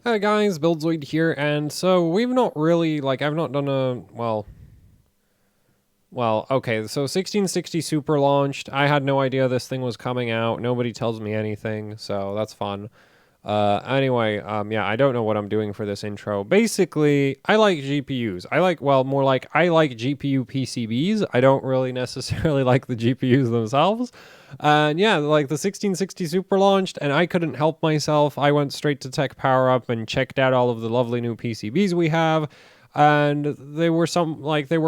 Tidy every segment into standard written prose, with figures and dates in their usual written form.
Hi guys, Buildzoid here, and so we've not really, I've not done okay, so 1660 Super launched. I had no idea this thing was coming out. Nobody tells me anything, so that's fun. Yeah, I don't know what I'm doing for this intro. Basically, I like GPUs. More like I like GPU PCBs. I don't really necessarily like the GPUs themselves. And yeah, like the 1660 Super launched, and I couldn't help myself. I went straight to Tech Power Up and checked out all of the lovely new PCBs we have. And they were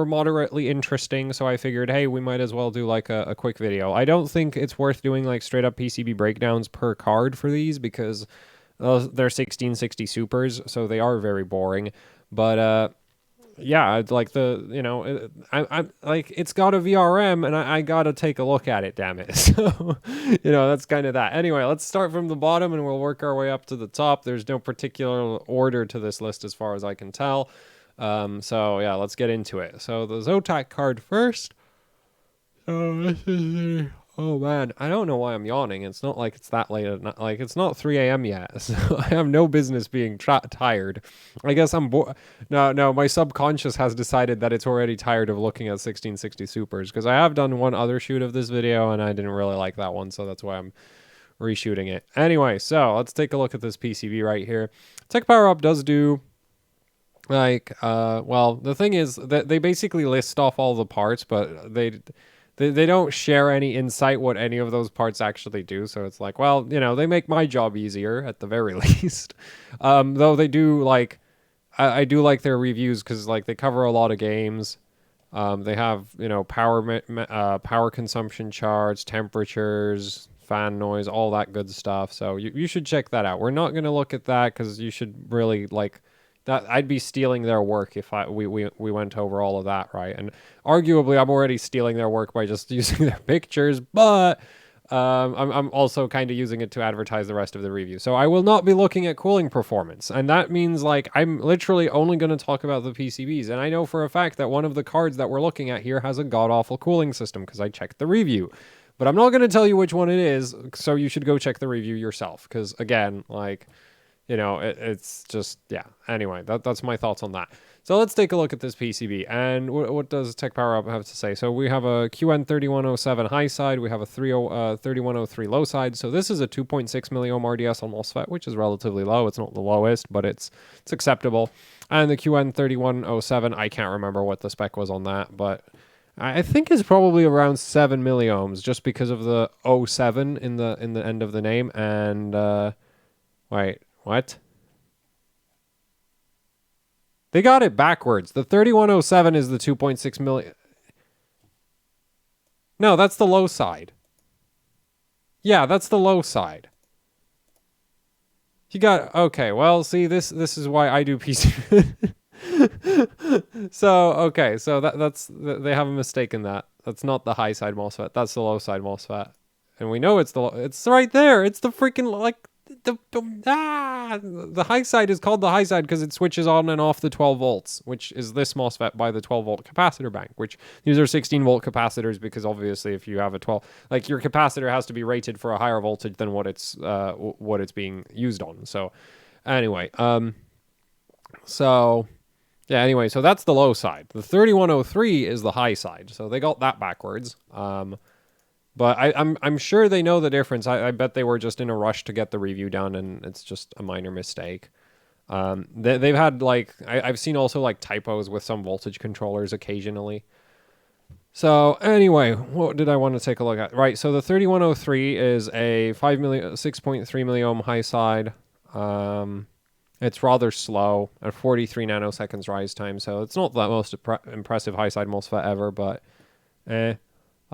moderately interesting, so I figured, hey, we might as well do like a quick video. I don't think it's worth doing like straight up PCB breakdowns per card for these because they're 1660 supers, so they are very boring. But yeah, it's like I'm like it's got a VRM, and I gotta take a look at it. Damn it! So that's kind of that. Anyway, let's start from the bottom and we'll work our way up to the top. There's no particular order to this list as far as I can tell. So yeah, let's get into it. So the Zotac card first. Oh man, I don't know why I'm yawning. It's not like it's that late at night. Like it's not 3 a.m. yet, so I have no business being tired. I guess I'm bored. No, my subconscious has decided that it's already tired of looking at 1660 supers because I have done one other shoot of this video and I didn't really like that one, so that's why I'm reshooting it. Anyway, so let's take a look at this PCB right here. Tech Power Up does do the thing is that they basically list off all the parts, but they don't share any insight what any of those parts actually do. So it's like, well, they make my job easier at the very least. Though they do I do like their reviews because like they cover a lot of games. They have power consumption charts, temperatures, fan noise, all that good stuff. So you should check that out. We're not gonna look at that because you should really like that. I'd be stealing their work if we went over all of that, right? And arguably, I'm already stealing their work by just using their pictures, but I'm also kind of using it to advertise the rest of the review. So I will not be looking at cooling performance, and that means like I'm literally only going to talk about the PCBs. And I know for a fact that one of the cards that we're looking at here has a god awful cooling system because I checked the review. But I'm not going to tell you which one it is, so you should go check the review yourself. Because again, it's just, yeah. Anyway, that's my thoughts on that. So let's take a look at this PCB. And what does Tech Power Up have to say? So we have a QN3107 high side. We have a 3103 low side. So this is a 2.6 milliohm RDS on MOSFET, which is relatively low. It's not the lowest, but it's acceptable. And the QN3107, I can't remember what the spec was on that, but I think it's probably around 7 milliohms just because of the oh 07 in the end of the name. And wait. What? They got it backwards. The 3107 is the 2.6 million. No, that's the low side. Yeah, that's the low side. You got okay. Well, see this is why I do PC. So that's they have a mistake in that. That's not the high side MOSFET. That's the low side MOSFET. And we know it's right there. It's the freaking the high side is called the high side because it switches on and off the 12 volts, which is this MOSFET by the 12 volt capacitor bank, which these are 16 volt capacitors because obviously if you have a 12, like your capacitor has to be rated for a higher voltage than what it's being used on. So anyway, so yeah, anyway, so that's the low side. The 3103 is the high side. So they got that backwards. But I'm sure they know the difference. I bet they were just in a rush to get the review done, and it's just a minor mistake. They've had I've seen also like typos with some voltage controllers occasionally. So anyway, what did I want to take a look at? Right, so the 3103 is a 6.3 milliohm high side. It's rather slow at 43 nanoseconds rise time, so it's not the most impressive high side MOSFET ever, but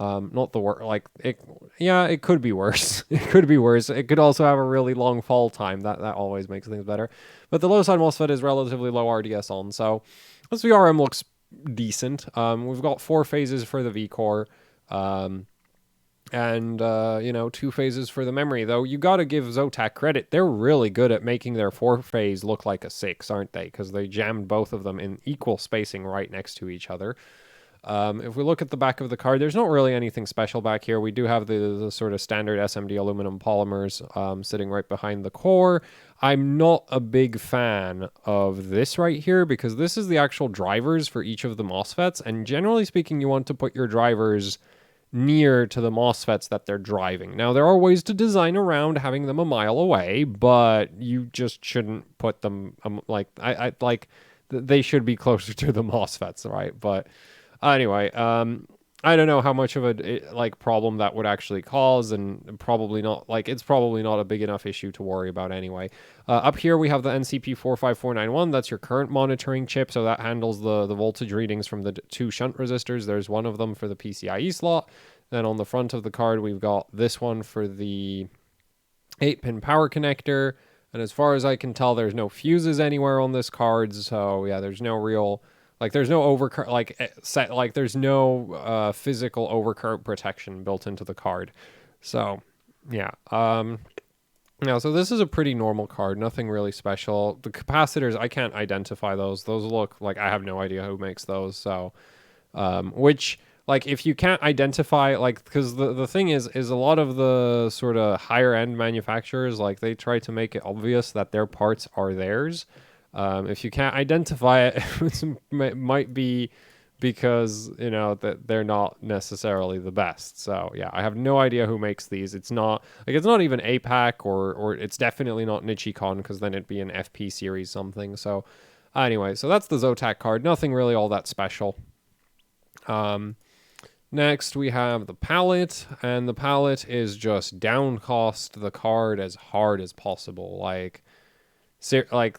not the worst. It could be worse. It could be worse. It could also have a really long fall time. That always makes things better. But the low side MOSFET is relatively low RDS on, so this VRM looks decent. We've got 4 phases for the V-core, and 2 phases for the memory. Though you got to give Zotac credit; they're really good at making their 4-phase look like a 6, aren't they? Because they jammed both of them in equal spacing right next to each other. If we look at the back of the card, there's not really anything special back here. We do have the sort of standard SMD aluminum polymers sitting right behind the core. I'm not a big fan of this right here because this is the actual drivers for each of the MOSFETs. And generally speaking, you want to put your drivers near to the MOSFETs that they're driving. Now, there are ways to design around having them a mile away, but you just shouldn't put them they should be closer to the MOSFETs, right? But anyway, I don't know how much of a problem that would actually cause, and probably not. It's probably not a big enough issue to worry about anyway. Up here we have the NCP 45491. That's your current monitoring chip, so that handles the voltage readings from the two shunt resistors. There's one of them for the PCIe slot. Then on the front of the card we've got this one for the 8-pin power connector. And as far as I can tell, there's no fuses anywhere on this card, so yeah, there's no real. There's no overcurrent, there's no physical overcurrent protection built into the card. So, yeah. So this is a pretty normal card, nothing really special. The capacitors, I can't identify those. Those look like I have no idea who makes those. So, if you can't identify, because the thing is a lot of the sort of higher end manufacturers, they try to make it obvious that their parts are theirs. If you can't identify it, it might be because, that they're not necessarily the best. So, yeah, I have no idea who makes these. It's not even APAC or it's definitely not Nichicon because then it'd be an FP series something. So, anyway, so that's the Zotac card. Nothing really all that special. Next, we have the Palit, and the Palit is just downcost the card as hard as possible. The Zotac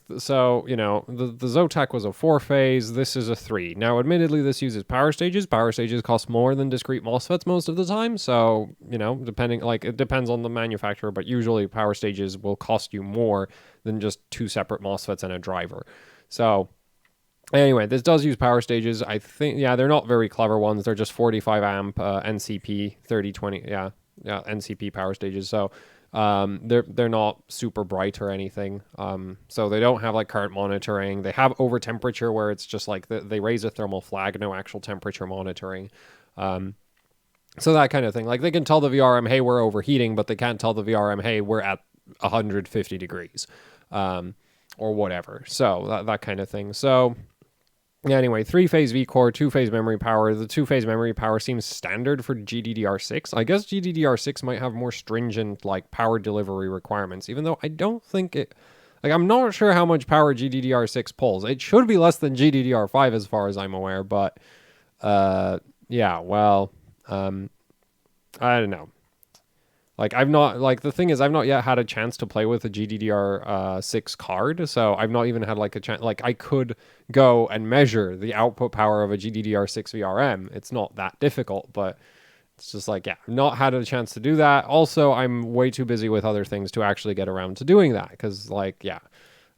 was a 4-phase, this is a 3. Now, admittedly, this uses power stages. Power stages cost more than discrete MOSFETs most of the time, so, it depends on the manufacturer, but usually power stages will cost you more than just 2 separate MOSFETs and a driver. So, anyway, this does use power stages. I think, they're not very clever ones. They're just 45 amp NCP 3020, NCP power stages, so... they're not super bright or anything. So they don't have current monitoring. They have over temperature where it's just they raise a thermal flag, no actual temperature monitoring. So that kind of thing. They can tell the VRM, hey, we're overheating, but they can't tell the VRM, hey, we're at 150 degrees, or whatever. So that kind of thing. So anyway, 3-phase V-core, 2-phase memory power. The 2-phase memory power seems standard for GDDR6. I guess GDDR6 might have more stringent power delivery requirements, even though I don't think it... I'm not sure how much power GDDR6 pulls. It should be less than GDDR5 as far as I'm aware, but I don't know. The thing is, I've not yet had a chance to play with a GDDR6 card, so I've not even had a chance. I could go and measure the output power of a GDDR6 VRM. It's not that difficult, but it's just I've not had a chance to do that. Also, I'm way too busy with other things to actually get around to doing that, because, I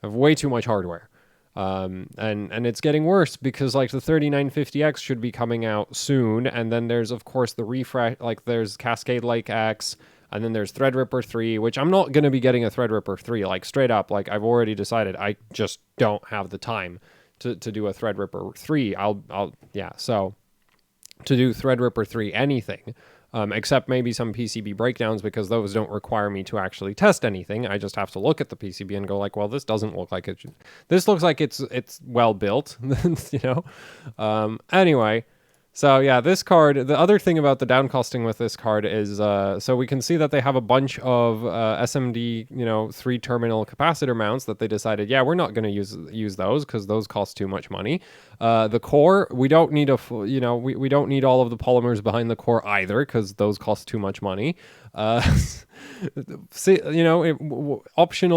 have way too much hardware. And it's getting worse because the 3950X should be coming out soon, and then there's, of course, the refresh, there's Cascade Lake X, and then there's Threadripper 3, which I'm not going to be getting a Threadripper 3, straight up. I've already decided I just don't have the time to do a Threadripper 3. So to do Threadripper 3 anything, except maybe some PCB breakdowns, because those don't require me to actually test anything. I just have to look at the PCB and go well, this doesn't look like it should. This looks like it's well built, Anyway. So yeah, this card, the other thing about the downcosting with this card is, so we can see that they have a bunch of SMD, 3-terminal capacitor mounts that they decided, we're not going to use those because those cost too much money. The core, we don't need we don't need all of the polymers behind the core either because those cost too much money. Optional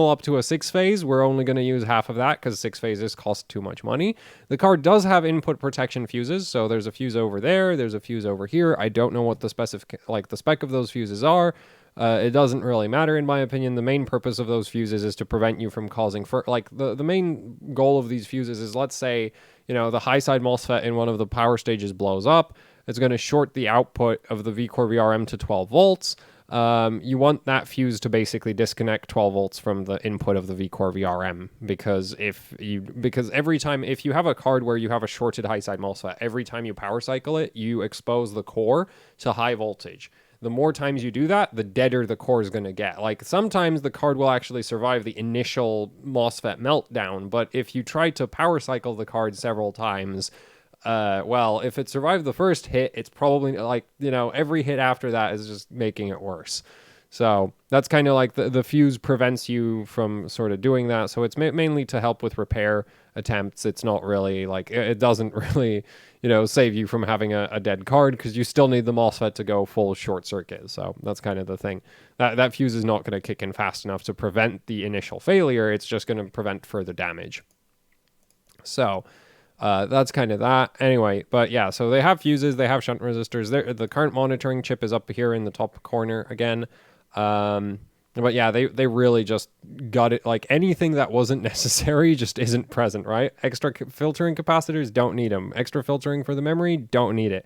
up to a 6-phase. We're only going to use half of that because 6 phases cost too much money. The card does have input protection fuses, so there's a fuse over there, there's a fuse over here. I don't know what the spec of those fuses are. It doesn't really matter in my opinion. The main purpose of those fuses is to prevent you from causing the main goal of these fuses is, let's say, the high side MOSFET in one of the power stages blows up. It's going to short the output of the V-Core VRM to 12 volts. you want that fuse to basically disconnect 12 volts from the input of the vCore VRM, because every time, if you have a card where you have a shorted high side MOSFET, every time you power cycle it, you expose the core to high voltage. The more times you do that, the deader the core is going to get. Like, sometimes the card will actually survive the initial MOSFET meltdown, but if you try to power cycle the card several times, well, if it survived the first hit, it's probably like, every hit after that is just making it worse. So that's kind of like the fuse prevents you from sort of doing that. So it's mainly to help with repair attempts. It's not really like, it doesn't really, save you from having a dead card, because you still need the MOSFET to go full short circuit. So that's kind of the thing. That fuse is not going to kick in fast enough to prevent the initial failure. It's just going to prevent further damage. So that's kind of that. Anyway, but yeah, so they have fuses, they have shunt resistors. The current monitoring chip is up here in the top corner again. But yeah, they really just got it. Like, anything that wasn't necessary just isn't present, right? Extra filtering capacitors, don't need them. Extra filtering for the memory, don't need it.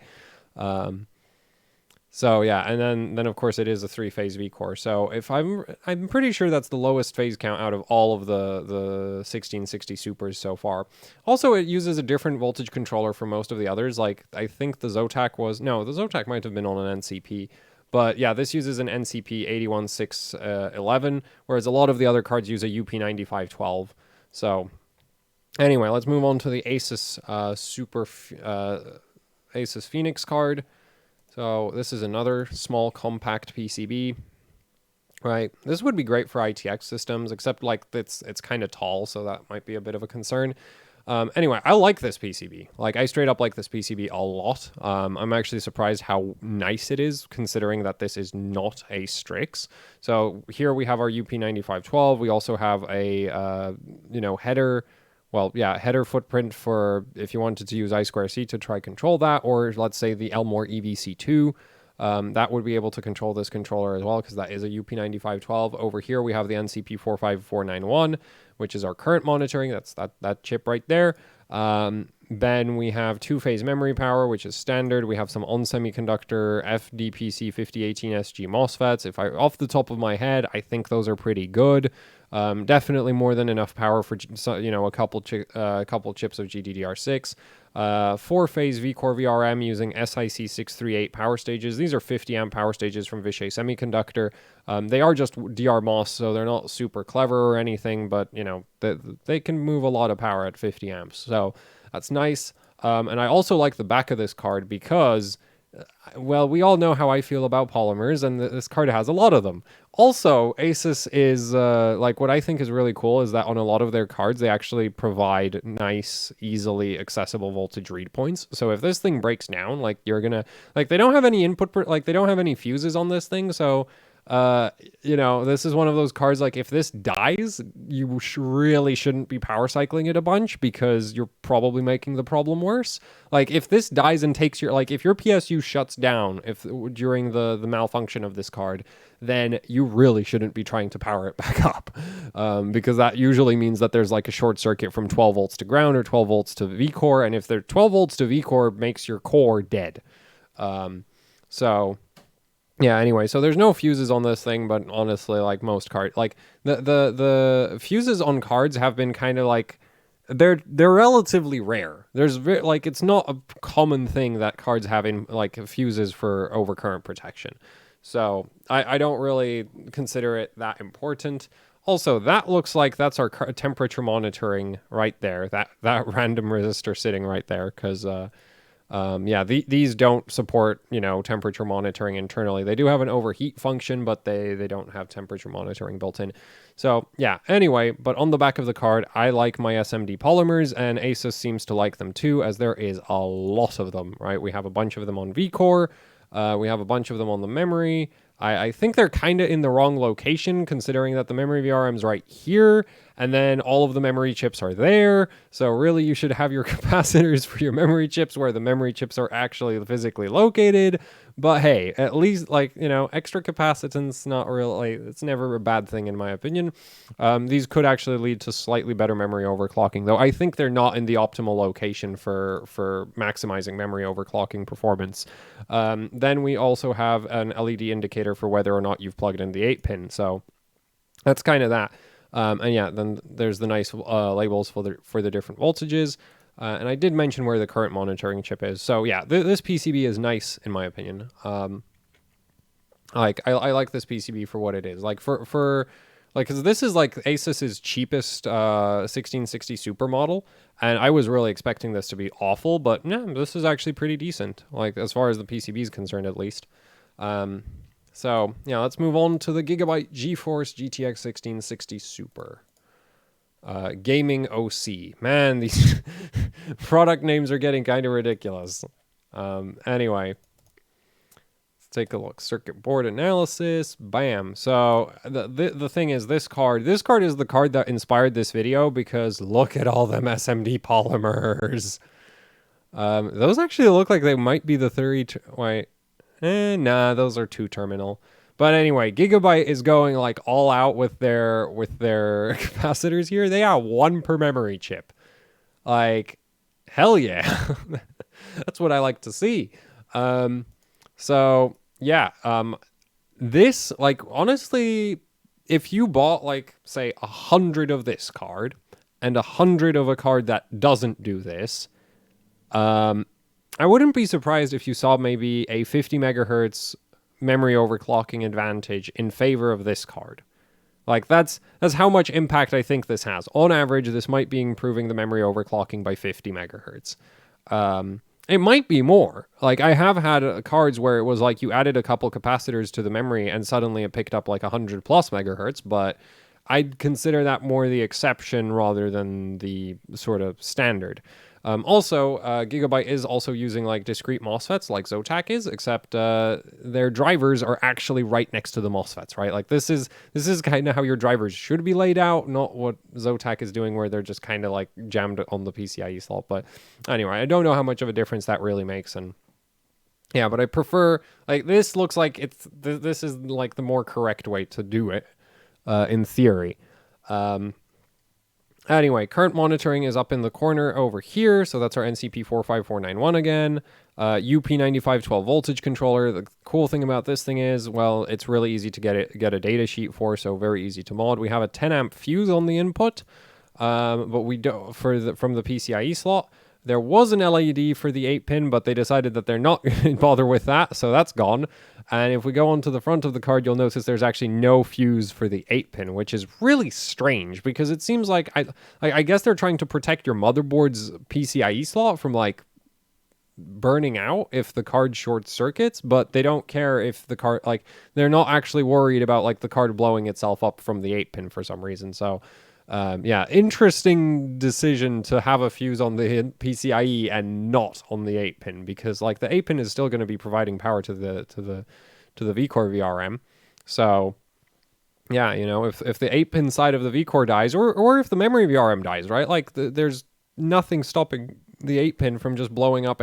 So yeah, and then of course it is a 3-phase vCore. So if I'm pretty sure that's the lowest phase count out of all of the 1660 Supers so far. Also, it uses a different voltage controller for most of the others. Like, I think the Zotac the Zotac might have been on an NCP. But yeah, this uses an NCP 81611, whereas a lot of the other cards use a UP9512. So anyway, let's move on to the ASUS ASUS Phoenix card. So this is another small compact PCB, right? This would be great for ITX systems, except like it's kind of tall, so that might be a bit of a concern. Anyway, I like this PCB. Like, I straight up like this PCB a lot. I'm actually surprised how nice it is, considering that this is not a Strix. So here we have our UP9512. We also have a, header. Well, yeah, header footprint for if you wanted to use I2C to try control that, or let's say the Elmore EVC2. That would be able to control this controller as well, because that is a UP9512. Over here, we have the NCP45491, which is our current monitoring. That's that chip right there. Then we have 2-phase memory power, which is standard. We have some on-semiconductor FDPC 5018SG MOSFETs. Off the top of my head, I think those are pretty good. Definitely more than enough power for a couple chips of GDDR6. 4-phase vCore VRM using SIC638 power stages. These are 50 amp power stages from Vishay Semiconductor. They are just DR MOS, so they're not super clever or anything, but they can move a lot of power at 50 amps. So that's nice. And I also like the back of this card because, well, we all know how I feel about polymers, and this card has a lot of them. Also, ASUS is, what I think is really cool is that on a lot of their cards, they actually provide nice, easily accessible voltage read points. So if this thing breaks down, they don't have any they don't have any fuses on this thing, so this is one of those cards, like, if this dies, you really shouldn't be power cycling it a bunch, because you're probably making the problem worse. Like, if this dies and takes if your PSU shuts down during the malfunction of this card, then you really shouldn't be trying to power it back up, because that usually means that there's like a short circuit from 12 volts to ground or 12 volts to vCore, and if they're 12 volts to vCore makes your core dead. Yeah, anyway, so there's no fuses on this thing, but honestly, like most cards, like the fuses on cards have been kind of like, they're relatively rare. It's not a common thing that cards have in fuses for overcurrent protection. So I don't really consider it that important. Also, that looks like that's our temperature monitoring right there. That random resistor sitting right there, because these don't support, temperature monitoring internally. They do have an overheat function, but they don't have temperature monitoring built in. So yeah, anyway, but on the back of the card, I like my SMD polymers, and ASUS seems to like them too, as there is a lot of them, right? We have a bunch of them on vCore. We have a bunch of them on the memory. I think they're kind of in the wrong location, considering that the memory VRM is right here, and then all of the memory chips are there. So really, you should have your capacitors for your memory chips where the memory chips are actually physically located. But hey, at least extra capacitance, not really, it's never a bad thing in my opinion. These could actually lead to slightly better memory overclocking, though I think they're not in the optimal location for maximizing memory overclocking performance. Then we also have an LED indicator capacitor for whether or not you've plugged in the 8-pin. So that's kind of that. And yeah, then there's the nice labels for the different voltages. And I did mention where the current monitoring chip is. So yeah, this PCB is nice in my opinion. I like this PCB for what it is. Like because this is like ASUS's cheapest 1660 Super model, and I was really expecting this to be awful, but yeah, this is actually pretty decent. Like as far as the PCB is concerned, at least. So yeah, let's move on to the Gigabyte Geforce GTX 1660 Super. Gaming OC. Man, these product names are getting kind of ridiculous. Anyway, let's take a look. Circuit board analysis. Bam. So the thing is, this card is the card that inspired this video, because look at all them SMD polymers. Those actually look like they might be the 30. Wait. Nah, those are 2-terminal. But anyway, Gigabyte is going like all out with their capacitors here. They have 1 per memory chip. Like, hell yeah. That's what I like to see. So yeah, this, like, honestly, if you bought like say 100 of this card and 100 of a card that doesn't do this, I wouldn't be surprised if you saw maybe a 50 megahertz memory overclocking advantage in favor of this card. Like that's how much impact I think this has. On average, this might be improving the memory overclocking by 50 megahertz. It might be more. Like I have had cards where it was like you added a couple capacitors to the memory and suddenly it picked up like 100 plus megahertz, but I'd consider that more the exception rather than the sort of standard. Also, Gigabyte is also using like discrete MOSFETs like Zotac is, except their drivers are actually right next to the MOSFETs, right? Like this is kind of how your drivers should be laid out, not what Zotac is doing where they're just kind of like jammed on the PCIe slot. But anyway, I don't know how much of a difference that really makes, and yeah, but I prefer, like, this looks like this is like the more correct way to do it, in theory. Anyway, current monitoring is up in the corner over here. So that's our NCP 45491 again. UP95 12 voltage controller. The cool thing about this thing is, well, it's really easy to get a data sheet for, so very easy to mod. We have a 10 amp fuse on the input, but we don't from the PCIe slot. There was an LED for the 8-pin, but they decided that they're not going to bother with that, so that's gone. And if we go onto the front of the card, you'll notice there's actually no fuse for the 8-pin, which is really strange, because it seems like, I guess they're trying to protect your motherboard's PCIe slot from, like, burning out if the card short circuits, but they don't care if the card, like, they're not actually worried about, like, the card blowing itself up from the 8-pin for some reason, so... yeah, interesting decision to have a fuse on the PCIe and not on the 8-pin, because like the 8-pin is still going to be providing power to the vCore VRM. So yeah, you know, if the 8-pin side of the vCore dies, or if the memory VRM dies, right? Like there's nothing stopping the 8-pin from just blowing up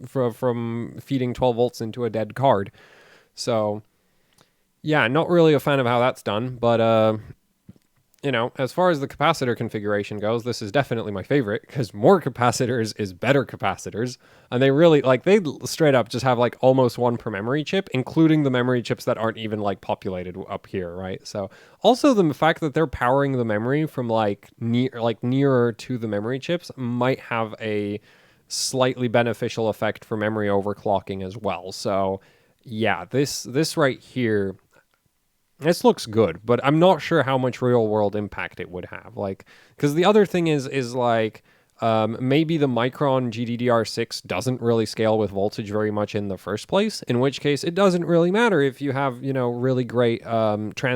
from feeding 12 volts into a dead card. So yeah, not really a fan of how that's done, but you know, as far as the capacitor configuration goes, this is definitely my favorite, because more capacitors is better capacitors. And they really, like, they straight up just have, like, almost 1 per memory chip, including the memory chips that aren't even, like, populated up here, right? So, also the fact that they're powering the memory from, like, nearer to the memory chips might have a slightly beneficial effect for memory overclocking as well. So, yeah, this right here... This looks good, but I'm not sure how much real-world impact it would have. Like, because the other thing is like, maybe the Micron GDDR6 doesn't really scale with voltage very much in the first place, in which case it doesn't really matter if you have, you know, really great, because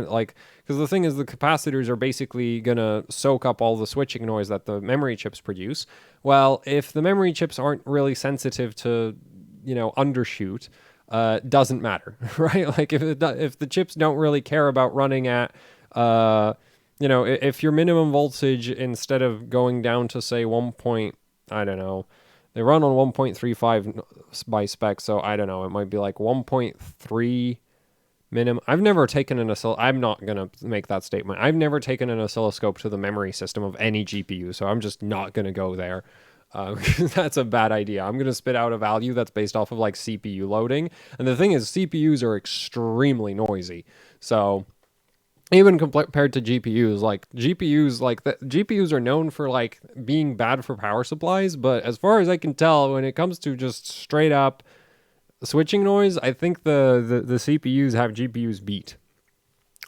the thing is the capacitors are basically going to soak up all the switching noise that the memory chips produce. Well, if the memory chips aren't really sensitive to, you know, undershoot, doesn't matter, right? Like if the chips don't really care about running at, you know, if your minimum voltage, instead of going down to say I don't know, they run on 1.35 by spec, so I don't know, it might be like 1.3 minimum. I've never taken I'm not gonna make that statement. I've never taken an oscilloscope to the memory system of any GPU, so I'm just not gonna go there. That's a bad idea. I'm going to spit out a value that's based off of like CPU loading. And the thing is, CPUs are extremely noisy. So even compared to GPUs, GPUs are known for like being bad for power supplies. But as far as I can tell, when it comes to just straight up switching noise, I think the CPUs have GPUs beat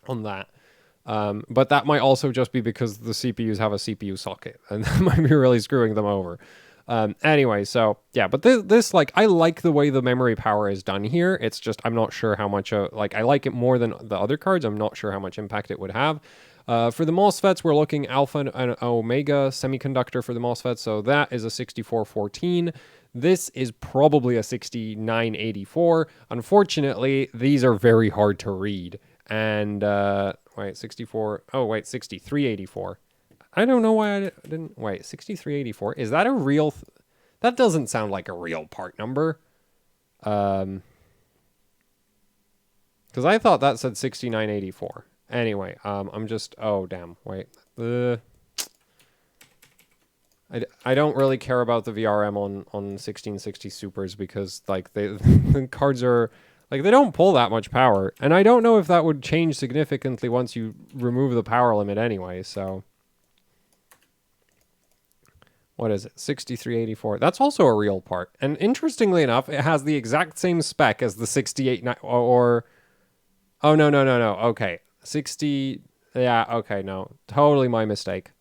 on that. But that might also just be because the CPUs have a CPU socket, and that might be really screwing them over. Anyway, so yeah, but this like I like the way the memory power is done here. It's just I'm not sure how much like I like it more than the other cards. I'm not sure how much impact it would have. For the MOSFETs, we're looking alpha and omega semiconductor for the MOSFET, so that is a 6414. This is probably a 6984. Unfortunately, these are very hard to read. And wait, 64. Oh, wait, 6384. I don't know why I didn't. Wait, 6384. Is that a real? That doesn't sound like a real part number. Because I thought that said 6984. Anyway, I'm just. Oh, damn. Wait. I don't really care about the VRM on 1660 Supers because like the cards are. Like, they don't pull that much power. And I don't know if that would change significantly once you remove the power limit anyway, so. What is it? 6384. That's also a real part. And interestingly enough, it has the exact same spec as the 68... Or... Oh, no. Okay. 60... Yeah, okay, no. Totally my mistake.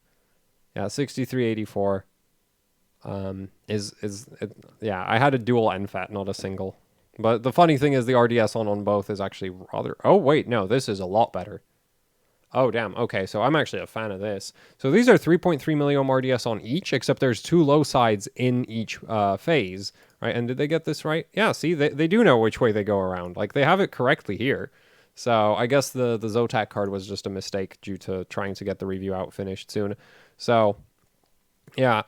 Yeah, 6384. Yeah, I had a dual NFAT, not a single. But the funny thing is the RDS on both is actually rather... Oh, wait, no, this is a lot better. Oh, damn. Okay, so I'm actually a fan of this. So these are 3.3 milliohm RDS on each, except there's two low sides in each phase, right? And did they get this right? Yeah, see, they do know which way they go around. Like, they have it correctly here. So I guess the Zotac card was just a mistake due to trying to get the review out finished soon. So... yeah,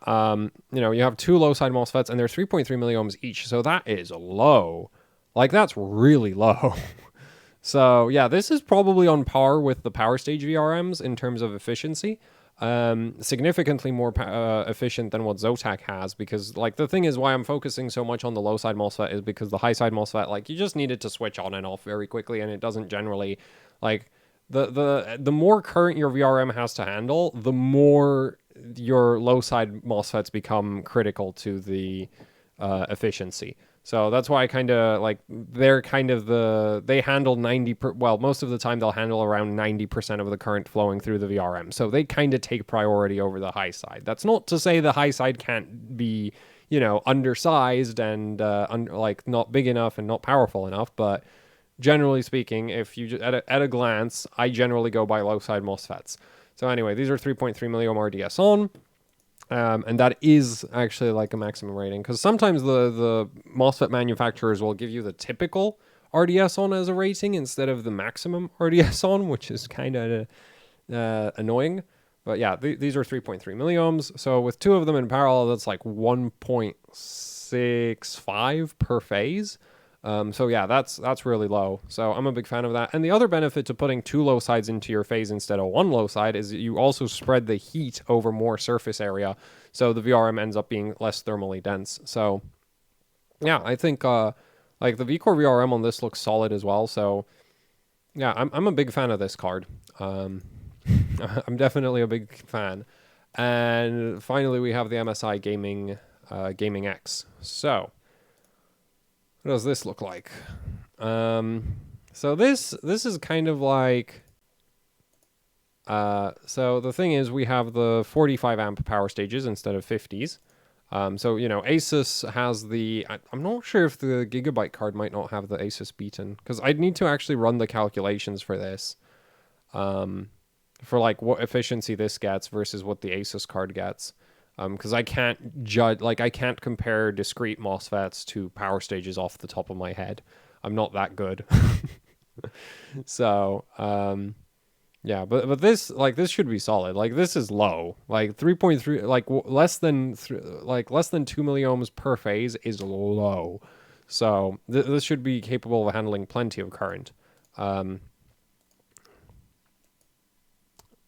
you have two low side MOSFETs, and they're 3.3 milliohms each, so that is low. Like, that's really low. So, yeah, this is probably on par with the power stage VRMs in terms of efficiency. Significantly more efficient than what Zotac has, because, like, the thing is why I'm focusing so much on the low side MOSFET is because the high side MOSFET, like, you just need it to switch on and off very quickly, and it doesn't generally, like, the more current your VRM has to handle, the more your low side MOSFETs become critical to the efficiency. So that's why I kind of like they're kind of they handle most of the time they'll handle around 90% of the current flowing through the VRM. So they kind of take priority over the high side. That's not to say the high side can't be, undersized and like not big enough and not powerful enough, but generally speaking, if you just, at a glance, I generally go by low side MOSFETs. So anyway, these are 3.3 milliohm RDS on, and that is actually like a maximum rating, because sometimes the MOSFET manufacturers will give you the typical RDS on as a rating instead of the maximum RDS on, which is kind of annoying. But yeah, these are 3.3 milliohms. So with two of them in parallel, that's like 1.65 per phase. So yeah, that's really low. So I'm a big fan of that. And the other benefit to putting two low sides into your phase instead of one low side is that you also spread the heat over more surface area. So the VRM ends up being less thermally dense. So yeah, I think like the VCore VRM on this looks solid as well. So yeah, I'm a big fan of this card. I'm definitely a big fan. And finally, we have the MSI Gaming X. So what does this look like? So this is kind of like, so the thing is we have the 45 amp power stages instead of 50s. So, ASUS has I'm not sure if the Gigabyte card might not have the ASUS beaten, because I'd need to actually run the calculations for this, for like what efficiency this gets versus what the ASUS card gets. Because I can't judge, like I can't compare discrete MOSFETs to power stages off the top of my head. I'm not that good. So, yeah, but this should be solid. Like this is low. Like 3.3, like less than 2 milliohms per phase is low. So this should be capable of handling plenty of current.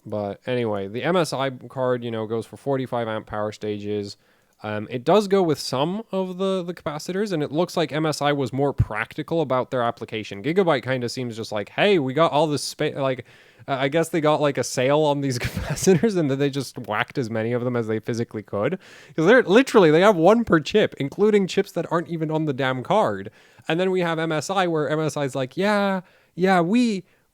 But anyway, the MSI card, goes for 45 amp power stages. It does go with some of the capacitors, and it looks like MSI was more practical about their application. Gigabyte kind of seems just like, hey, we got all this space. Like, I guess they got like a sale on these capacitors, and then they just whacked as many of them as they physically could. Because they have one per chip, including chips that aren't even on the damn card. And then we have MSI, where MSI's like, yeah,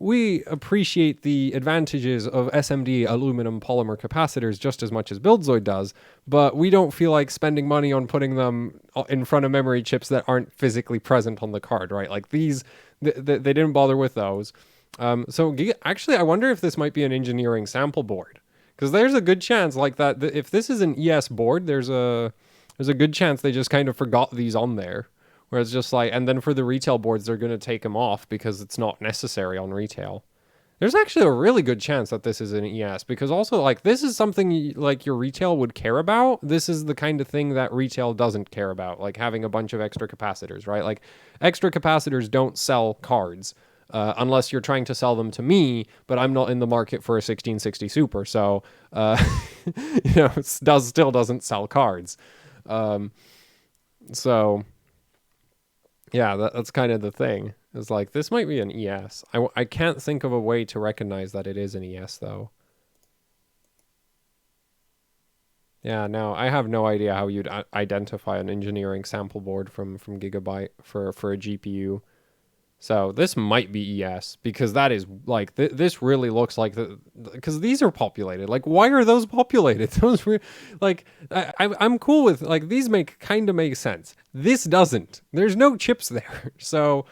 we appreciate the advantages of SMD aluminum polymer capacitors just as much as BuildZoid does, but we don't feel like spending money on putting them in front of memory chips that aren't physically present on the card, right? Like these, they didn't bother with those. Actually, I wonder if this might be an engineering sample board, because there's a good chance like that. If this is an ES board, there's a good chance they just kind of forgot these on there. Where it's just like, and then for the retail boards, they're going to take them off because it's not necessary on retail. There's actually a really good chance that this is an ES, because also like this is something like your retail would care about. This is the kind of thing that retail doesn't care about, like having a bunch of extra capacitors, right? Like extra capacitors don't sell cards unless you're trying to sell them to me, but I'm not in the market for a 1660 Super, so it still doesn't sell cards. So yeah, that's kind of the thing. It's like, this might be an ES. I can't think of a way to recognize that it is an ES, though. Yeah, no, I have no idea how you'd identify an engineering sample board from Gigabyte for a GPU. So this might be ES, because that is, like, this really looks like because these are populated. Like, why are those populated? Those were, like, I'm cool with, like, these kind of make sense. This doesn't. There's no chips there. So,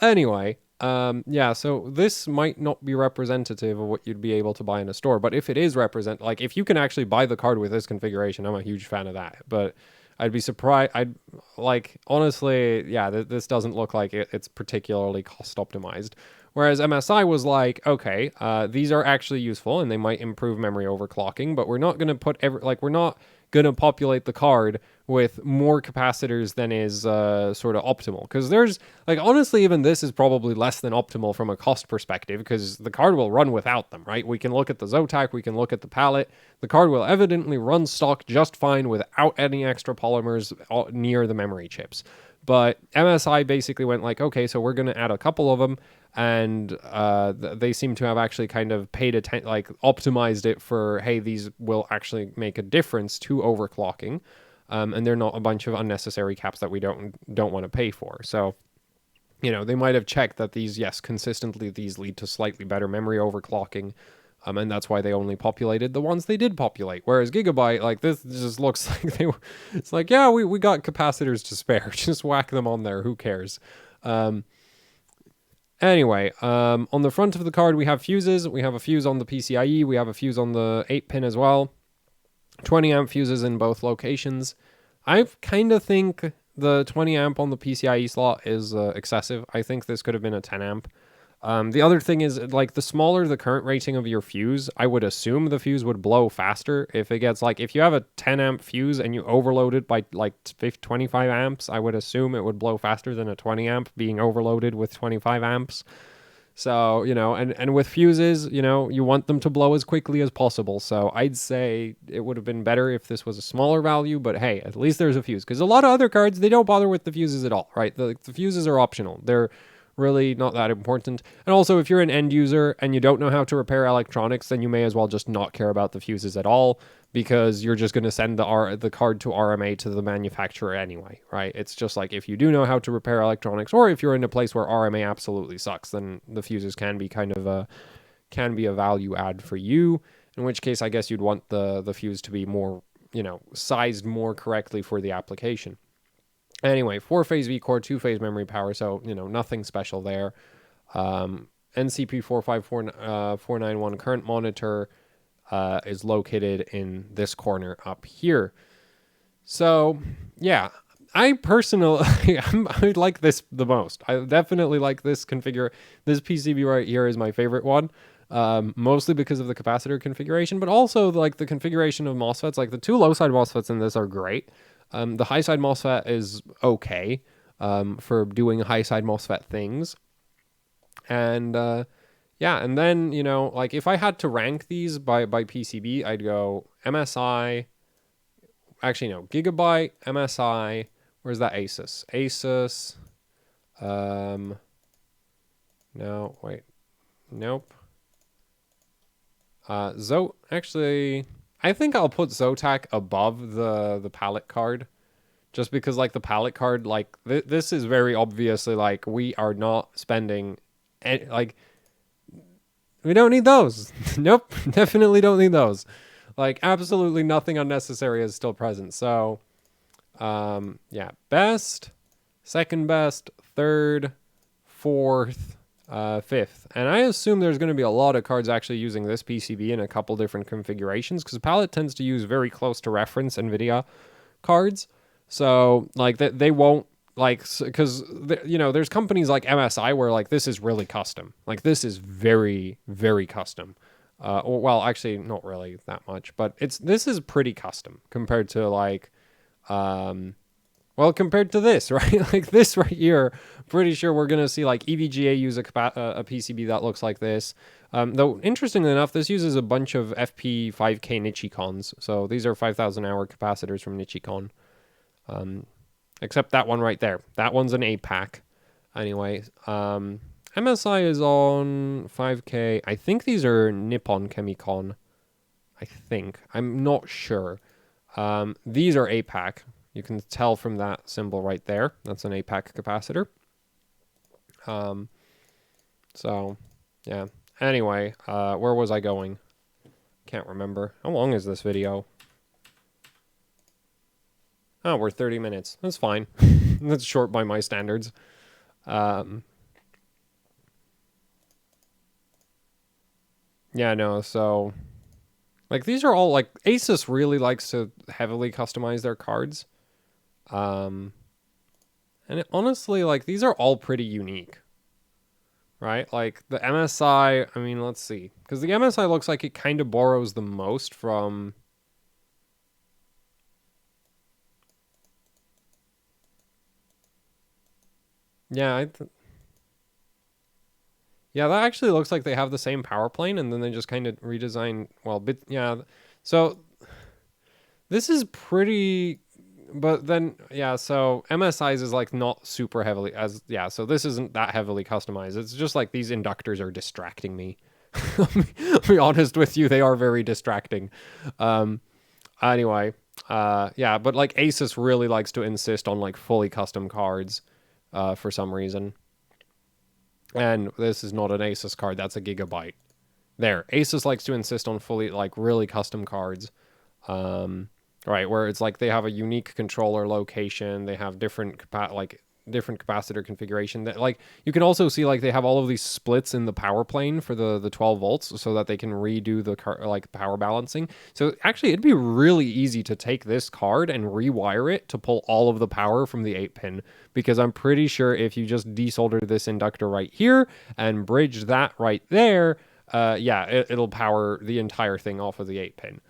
anyway, yeah, so this might not be representative of what you'd be able to buy in a store, but if it is like, if you can actually buy the card with this configuration, I'm a huge fan of that. But I'd be surprised. Honestly, yeah, this doesn't look like it's particularly cost optimized. Whereas MSI was like, okay, these are actually useful and they might improve memory overclocking, but we're not going to we're not going to populate the card with more capacitors than is sort of optimal. Because there's, like, honestly, even this is probably less than optimal from a cost perspective, because the card will run without them, right? We can look at the Zotac, we can look at the Palit. The card will evidently run stock just fine without any extra polymers near the memory chips. But MSI basically went like, okay, so we're going to add a couple of them, and they seem to have actually kind of paid attention, like optimized it for, hey, these will actually make a difference to overclocking, and they're not a bunch of unnecessary caps that we don't want to pay for. So, they might have checked that these, yes, consistently these lead to slightly better memory overclocking, and that's why they only populated the ones they did populate. Whereas Gigabyte, like, this just looks like it's like, yeah, we got capacitors to spare. Just whack them on there. Who cares? Anyway, on the front of the card, we have fuses. We have a fuse on the PCIe. We have a fuse on the 8-pin as well. 20 amp fuses in both locations. I kind of think the 20 amp on the PCIe slot is excessive. I think this could have been a 10 amp. The other thing is, like, the smaller the current rating of your fuse, I would assume the fuse would blow faster. If it gets, like, if you have a 10 amp fuse and you overload it by, like, 25 amps, I would assume it would blow faster than a 20 amp being overloaded with 25 amps. So, and with fuses, you want them to blow as quickly as possible. So I'd say it would have been better if this was a smaller value, but hey, at least there's a fuse. Because a lot of other cards, they don't bother with the fuses at all, right? The fuses are optional. They're really not that important. And also, if you're an end user and you don't know how to repair electronics, then you may as well just not care about the fuses at all, because you're just going to send the card to RMA to the manufacturer anyway, right? It's just like, if you do know how to repair electronics, or if you're in a place where RMA absolutely sucks, then the fuses can be a value add for you, in which case I guess you'd want the fuse to be more, sized more correctly for the application. Anyway, 4-phase V-core, 2-phase memory power, so, nothing special there. NCP 454491 current monitor is located in this corner up here. So, yeah, I personally, I like this the most. I definitely like this This PCB right here is my favorite one. Mostly because of the capacitor configuration, but also, like, the configuration of MOSFETs. Like, the two low-side MOSFETs in this are great. The high-side MOSFET is okay for doing high-side MOSFET things. And, yeah, and then, like, if I had to rank these by PCB, I'd go MSI, actually no, Gigabyte, MSI. Where's that ASUS? ASUS. No, wait, nope. Actually, I think I'll put Zotac above the Palit card, just because like the Palit card, like this is very obviously like we are not spending, like we don't need those. Nope, definitely don't need those. Like absolutely nothing unnecessary is still present. So, yeah, best, second best, third, fourth, fifth. And I assume there's going to be a lot of cards actually using this PCB in a couple different configurations, because Palit tends to use very close to reference Nvidia cards. So like they won't like, because you know, there's companies like MSI where like this is really custom. Like this is very, very custom. Or well, actually not really that much, but this is pretty custom compared to like well, compared to this, right? Like this right here, pretty sure we're going to see like EVGA use a PCB that looks like this. Though, interestingly enough, this uses a bunch of FP5K Nichicons. So these are 5,000 hour capacitors from Nichicon. Except that one right there. That one's an APAC. Anyway, MSI is on 5K. I think these are Nippon Chemicon. I think. I'm not sure. These are APAC. You can tell from that symbol right there. That's an APAC capacitor. So, yeah. Anyway, where was I going? Can't remember. How long is this video? Oh, we're 30 minutes. That's fine. That's short by my standards. Yeah, no, so... Like, these are all, like, ASUS really likes to heavily customize their cards. And honestly, like, these are all pretty unique. Right? Like, the MSI, I mean, let's see. Because the MSI looks like it kind of borrows the most from... Yeah, yeah, that actually looks like they have the same power plane, and then they just kind of redesign, well, yeah. So, this is pretty... But then, yeah, so MSI's is like not super heavily yeah, so this isn't that heavily customized. It's just like these inductors are distracting me. I'll be honest with you, they are very distracting. Anyway, yeah, but like ASUS really likes to insist on like fully custom cards for some reason. And this is not an ASUS card, that's a Gigabyte. There, ASUS likes to insist on fully, like, really custom cards. Right, where it's like they have a unique controller location, they have different different capacitor configuration. That, like, you can also see like they have all of these splits in the power plane for the 12 volts, so that they can redo the power balancing. So actually, it'd be really easy to take this card and rewire it to pull all of the power from the 8-pin, because I'm pretty sure if you just desolder this inductor right here and bridge that right there, yeah, it'll power the entire thing off of the 8-pin.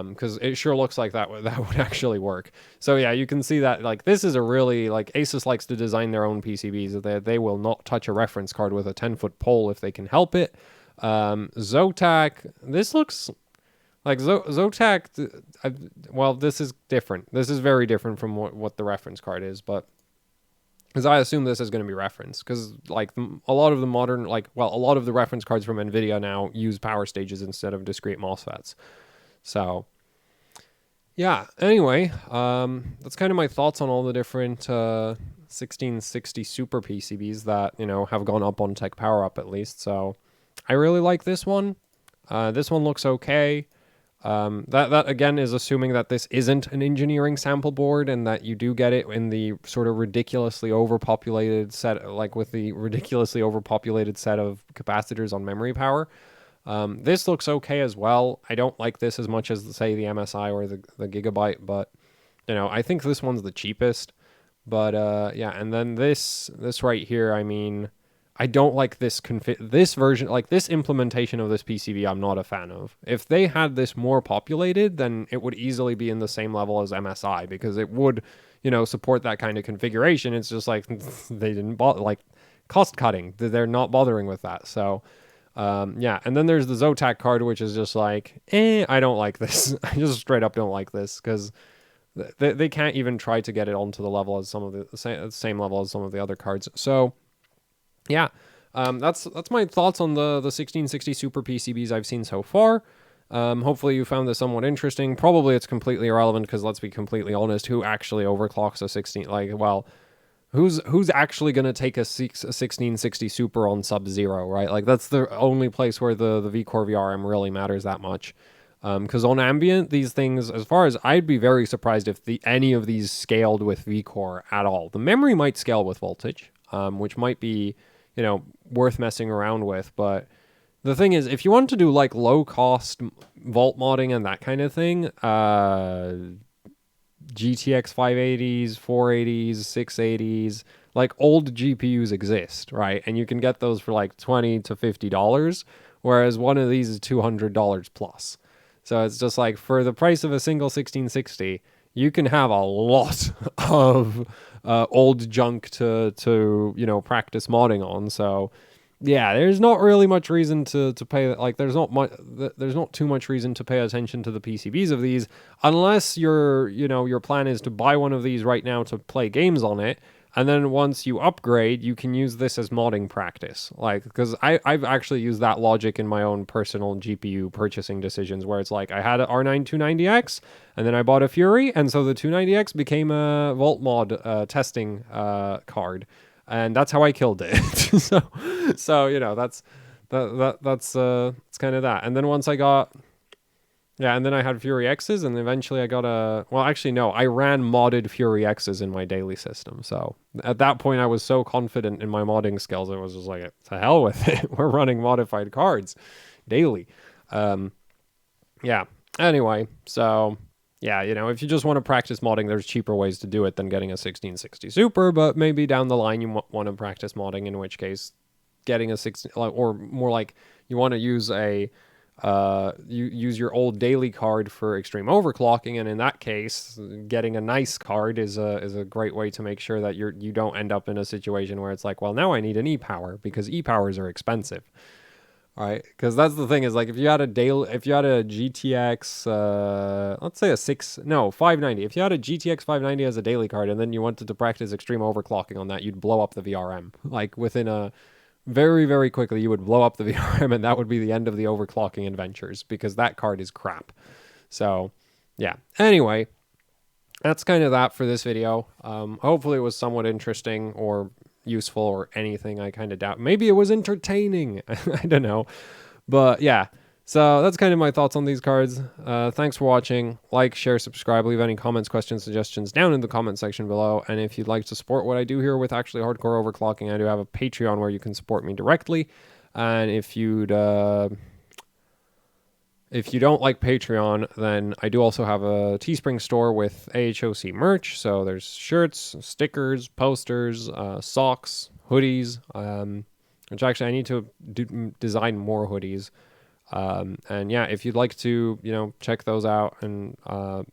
Because it sure looks like that would actually work. So yeah, you can see that like this is a really, like, ASUS likes to design their own PCBs. They will not touch a reference card with a 10-foot pole if they can help it. Zotac, this looks like Zotac. Well, this is different. This is very different from what the reference card is, but because I assume this is going to be reference, because like a lot of the modern, like, well, a lot of the reference cards from Nvidia now use power stages instead of discrete MOSFETs. So, yeah, anyway, that's kind of my thoughts on all the different 1660 Super PCBs that, you know, have gone up on Tech Power Up at least. So, I really like this one. This one looks okay. That again is assuming that this isn't an engineering sample board and that you do get it in the sort of ridiculously overpopulated set, like with the ridiculously overpopulated set of capacitors on memory power. This looks okay as well. I don't like this as much as, say, the MSI or the Gigabyte, but, you know, I think this one's the cheapest. But, yeah, and then this right here, I mean, I don't like this version, like this implementation of this PCB, I'm not a fan of. If they had this more populated, then it would easily be in the same level as MSI, because it would, you know, support that kind of configuration. It's just like, they didn't bother, like, cost cutting. They're not bothering with that, so... yeah, and then there's the Zotac card, which is just like, I don't like this. I just straight up don't like this, because they can't even try to get it onto the level as some of the same level as some of the other cards. So yeah, that's my thoughts on the 1660 Super PCBs I've seen so far. Hopefully you found this somewhat interesting. Probably it's completely irrelevant because let's be completely honest, who actually overclocks a 16? Like, well, who's actually going to take a 1660 Super on Sub-Zero, right? Like, that's the only place where the V-Core VRM really matters that much. Because on ambient, these things, as far as I'd be very surprised if any of these scaled with V-Core at all. The memory might scale with voltage, which might be, worth messing around with. But the thing is, if you want to do like low cost volt modding and that kind of thing, GTX 580s, 480s, 680s, like old GPUs exist, right? And you can get those for like $20 to $50, whereas one of these is $200 plus. So it's just like for the price of a single 1660, you can have a lot of old junk to practice modding on. So yeah, there's not really much reason to pay, like there's not too much reason to pay attention to the PCBs of these unless your plan is to buy one of these right now to play games on it, and then once you upgrade, you can use this as modding practice. Like, because I've actually used that logic in my own personal GPU purchasing decisions, where it's like I had an R9 290X, and then I bought a Fury, and so the 290X became a Volt Mod testing card, and that's how I killed it. so that's it's kind of that. And then once I got. Yeah, and then I had Fury X's, and eventually I got I ran modded Fury X's in my daily system. So at that point, I was so confident in my modding skills, it was just like, to hell with it. We're running modified cards daily. Yeah, anyway, so yeah, if you just want to practice modding, there's cheaper ways to do it than getting a 1660 Super, but maybe down the line you want to practice modding, in which case getting a 16, or more like you want to use you use your old daily card for extreme overclocking, and in that case, getting a nice card is a great way to make sure that you don't end up in a situation where it's like, well, now I need an e-power, because e-powers are expensive, right? Because that's the thing, is like if you had a GTX, let's say 590, if you had a GTX 590 as a daily card and then you wanted to practice extreme overclocking on that, you'd blow up the VRM like within a very, very quickly. You would blow up the VRM, and that would be the end of the overclocking adventures, because that card is crap. So, yeah. Anyway, that's kind of that for this video. Hopefully it was somewhat interesting or useful or anything. I kind of doubt. Maybe it was entertaining. I don't know. But, yeah. So that's kind of my thoughts on these cards. Thanks for watching. Like, share, subscribe, leave any comments, questions, suggestions down in the comment section below. And if you'd like to support what I do here with actually hardcore overclocking, I do have a Patreon where you can support me directly. And if you don't like Patreon, then I do also have a Teespring store with AHOC merch. So there's shirts, stickers, posters, socks, hoodies, which actually I need to design more hoodies. And yeah, if you'd like to, check those out and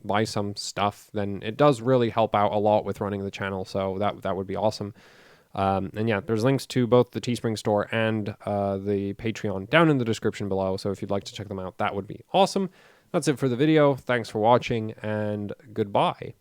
buy some stuff, then it does really help out a lot with running the channel. So that would be awesome. And yeah, there's links to both the Teespring store and the Patreon down in the description below. So if you'd like to check them out, that would be awesome. That's it for the video. Thanks for watching, and goodbye.